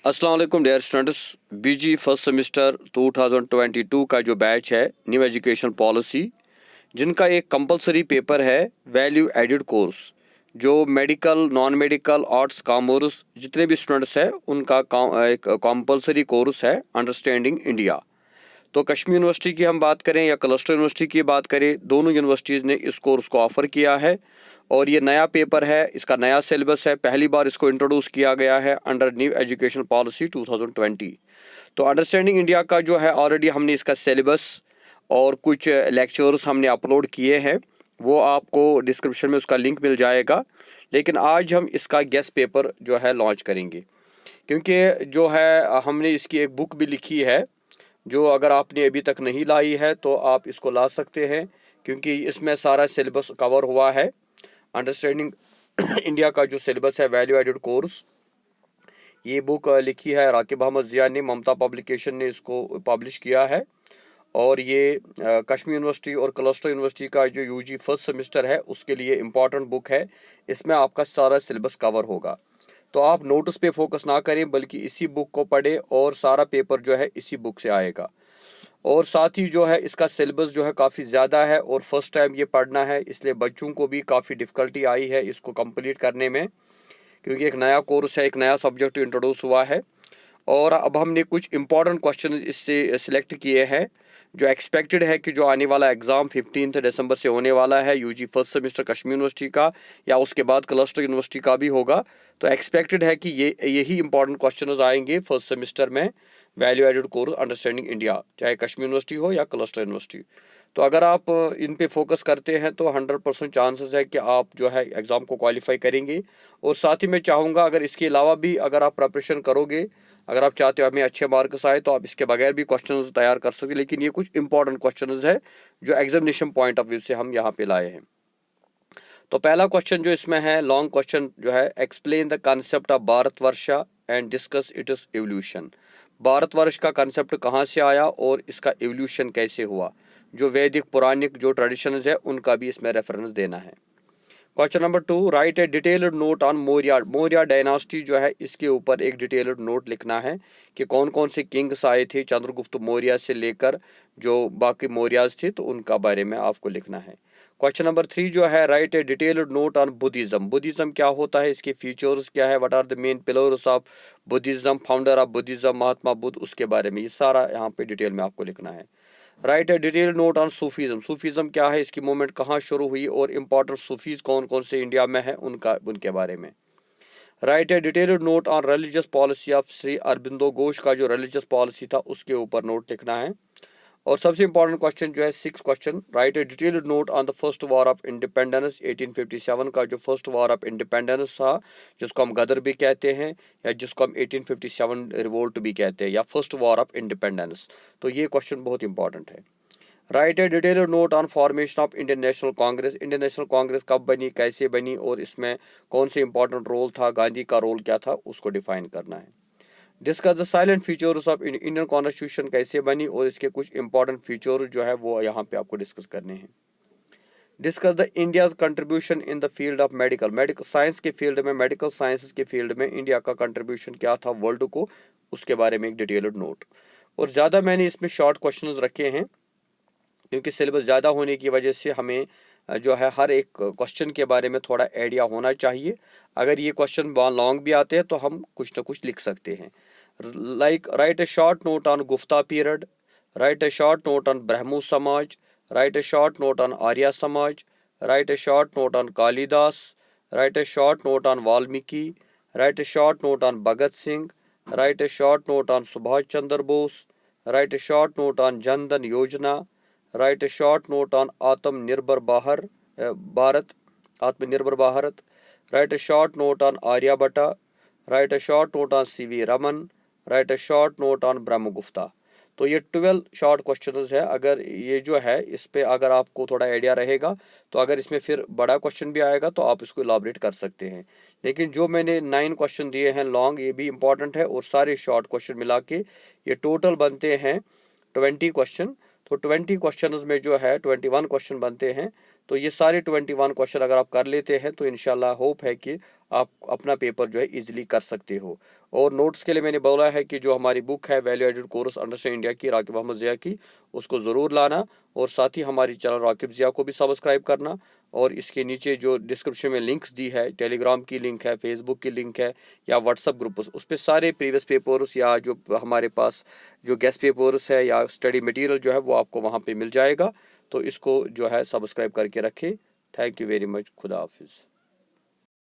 अस्सलाम वालेकुम dear students. बीजी first semester 2022 का जो बैच है न्यू एजुकेशन पॉलिसी, जिनका एक कंपलसरी पेपर है वैल्यू एडेड कोर्स, जो medical, non medical, arts, commerce जितने भी स्टूडेंट्स हैं उनका एक कंपलसरी कोर्स है अंडरस्टैंडिंग इंडिया। तो कश्मीर यूनिवर्सिटी की हम बात करें या क्लस्टर यूनिवर्सिटी की बात करें, दोनों यूनिवर्सिटीज़ ने इस कोर्स को ऑफ़र किया है और ये नया पेपर है, इसका नया सिलेबस है। पहली बार इसको इंट्रोड्यूस किया गया है अंडर न्यू एजुकेशन पॉलिसी 2020। तो अंडरस्टैंडिंग इंडिया का जो है ऑलरेडी हमने इसका सिलेबस और कुछ लेक्चर्स हमने अपलोड किए हैं, वो आपको डिस्क्रिप्शन में उसका लिंक मिल जाएगा। लेकिन आज हम इसका गेस्ट पेपर जो है लॉन्च करेंगे, क्योंकि जो है हमने इसकी एक बुक भी लिखी है, जो अगर आपने अभी तक नहीं लाई है तो आप इसको ला सकते हैं, क्योंकि इसमें सारा सिलेबस कवर हुआ है। अंडरस्टैंडिंग इंडिया का जो सिलेबस है वैल्यू एडेड कोर्स, ये बुक लिखी है राकिब अहमद ज़िया ने, ममता पब्लिकेशन ने इसको पब्लिश किया है। और ये कश्मीर यूनिवर्सिटी और क्लस्टर यूनिवर्सिटी का जो यूजी फर्स्ट सेमेस्टर है उसके लिए इम्पॉर्टेंट बुक है। इसमें आपका सारा सिलेबस कवर होगा, तो आप नोट्स पे फोकस ना करें बल्कि इसी बुक को पढ़ें और सारा पेपर जो है इसी बुक से आएगा। और साथ ही जो है इसका सिलेबस जो है काफ़ी ज़्यादा है और फर्स्ट टाइम ये पढ़ना है, इसलिए बच्चों को भी काफ़ी डिफ़िकल्टी आई है इसको कंप्लीट करने में, क्योंकि एक नया कोर्स है, एक नया सब्जेक्ट इंट्रोड्यूस हुआ है। और अब हमने कुछ इंपॉर्टेंट क्वेश्चन इससे सिलेक्ट किए हैं, जो एक्सपेक्टेड है कि जो आने वाला एग्ज़ाम 15 दिसंबर से होने वाला है UG first semester Kashmir University का, या उसके बाद क्लस्टर यूनिवर्सिटी का भी होगा। तो एक्सपेक्टेड है कि यही इंपॉर्टेंट क्वेश्चन आएंगे फर्स्ट सेमेस्टर में value added course understanding India, चाहे कश्मीर यूनिवर्सिटी हो या क्लस्टर यूनिवर्सिटी। तो अगर आप इन पे फोकस करते हैं तो 100% चांसेस है कि आप जो है एग्ज़ाम को क्वालिफाई करेंगे। और साथ ही मैं चाहूँगा अगर इसके अलावा भी अगर आप प्रिपरेशन करोगे, अगर आप चाहते हो हमें अच्छे मार्क्स आए, तो आप इसके बगैर भी क्वेश्चंस तैयार कर सकते। लेकिन ये कुछ इंपॉर्टेंट क्वेश्चंस है जो एग्जामिनेशन पॉइंट ऑफ व्यू से हम यहाँ पे लाए हैं। तो पहला क्वेश्चन जो इसमें है, लॉन्ग क्वेश्चन जो है, explain the concept of Bharatvarsha and discuss its evolution. Bharatvarsh का कंसेप्ट कहाँ से आया और इसका एवोल्यूशन कैसे हुआ। जो वैदिक पुराणिक जो ट्रेडिशंस है उनका भी इसमें रेफरेंस देना है। Question number 2, right a detailed note on Maurya dynasty, जो है इसके ऊपर एक डिटेल्ड नोट लिखना है कि कौन कौन से किंग्स आए थे चंद्रगुप्त मौर्य से लेकर जो बाकी मौर्याज थे, तो उनका बारे में आपको लिखना है। क्वेश्चन नंबर 3 जो है, write a detailed note on Buddhism. Buddhism क्या होता है, इसके फीचर्स क्या है, what are the main pillars of Buddhism, founder of Buddhism Mahatma Buddha, उसके बारे में ये सारा यहाँ पे डिटेल में आपको लिखना है। Write a detailed note on Sufism. Sufism क्या है, इसकी मूवमेंट कहाँ शुरू हुई और इम्पोर्टेंट सूफीज़ कौन कौन से इंडिया में है उनके बारे में। Right a detailed note on religious policy of Shri Aurobindo Ghosh का जो रिलीजियस पॉलिसी था उसके ऊपर नोट लिखना है। और सबसे इंपॉर्टेंट क्वेश्चन जो है 6 question, right a detailed note on the first war of independence 1857 का जो फर्स्ट वॉर ऑफ इंडिपेंडेंस था, जिसको हम गदर भी कहते हैं या जिसको हम 1857 रिवोल्ट भी कहते हैं या फर्स्ट वॉर ऑफ इंडिपेंडेंस। तो ये क्वेश्चन बहुत इंपॉर्टेंट है। Write a detailed note on formation of Indian national Congress. Indian national Congress कब बनी, कैसे बनी और इसमें कौन से इंपॉर्टेंट रोल था, गांधी का रोल क्या था, उसको डिफाइन करना है। Discuss the salient features of Indian constitution कैसे बनी और इसके कुछ इंपॉर्टेंट फीचर जो है वो यहाँ पे आपको डिस्कस करने हैं। Discuss the India's contribution in the field of medical science के फील्ड में, मेडिकल साइंसेज के फील्ड में इंडिया का कंट्रीब्यूशन क्या था वर्ल्ड को, उसके बारे में एक डिटेल्ड नोट। और ज़्यादा मैंने इसमें शॉर्ट क्वेश्चन रखे हैं, क्योंकि सिलेबस ज़्यादा होने की वजह से हमें जो है हर एक क्वेश्चन के बारे में थोड़ा आइडिया होना चाहिए। अगर ये क्वेश्चन लॉन्ग भी आते हैं तो हम कुछ ना कुछ लिख सकते हैं। Like write a short note on Gupta period, write a short note on Brahmo Samaj, write a short note on Arya Samaj, write a short note on Kalidas, write a short note on Valmiki, write a short note on Bhagat Singh, write a short note on Subhash Chandra Bose, write a short note on Jan Dhan Yojana, write a short note on Atmanirbhar Bharat, Atmanirbhar Bharat, right a short note on Aryabhata, write a short note on CV Raman, write a short note on Brahmagupta. तो ये 12 short questions है। अगर ये जो है इस पे अगर आपको थोड़ा आइडिया रहेगा तो अगर इसमें फिर बड़ा क्वेश्चन भी आएगा तो आप इसको इलाबरेट कर सकते हैं। लेकिन जो मैंने 9 क्वेश्चन दिए हैं लॉन्ग, ये भी इंपॉर्टेंट है और सारे शॉर्ट क्वेश्चन मिला के ये टोटल बनते हैं 20 क्वेश्चन। तो 20 क्वेश्चन में जो है 21 क्वेश्चन बनते हैं। तो ये सारे 21 क्वेश्चन अगर आप कर लेते हैं तो इंशाल्लाह होप है कि आप अपना पेपर जो है इजीली कर सकते हो। और नोट्स के लिए मैंने बोला है कि जो हमारी बुक है value added course understand India की, राकिब अहमद ज़िया की, उसको ज़रूर लाना। और साथ ही हमारी चैनल राकिब ज़िया को भी सब्सक्राइब करना। और इसके नीचे जो डिस्क्रिप्शन में लिंक्स दी है, टेलीग्राम की लिंक है, फेसबुक की लिंक है, या व्हाट्सअप ग्रुप, उस पर सारे प्रीवियस पेपर्स या जो हमारे पास जो गेस्ट पेपर्स है या स्टडी मटेरियल जो है वो आपको वहाँ पे मिल जाएगा। तो इसको जो है सब्सक्राइब करके रखें। Thank you very much. खुदा हाफिज़।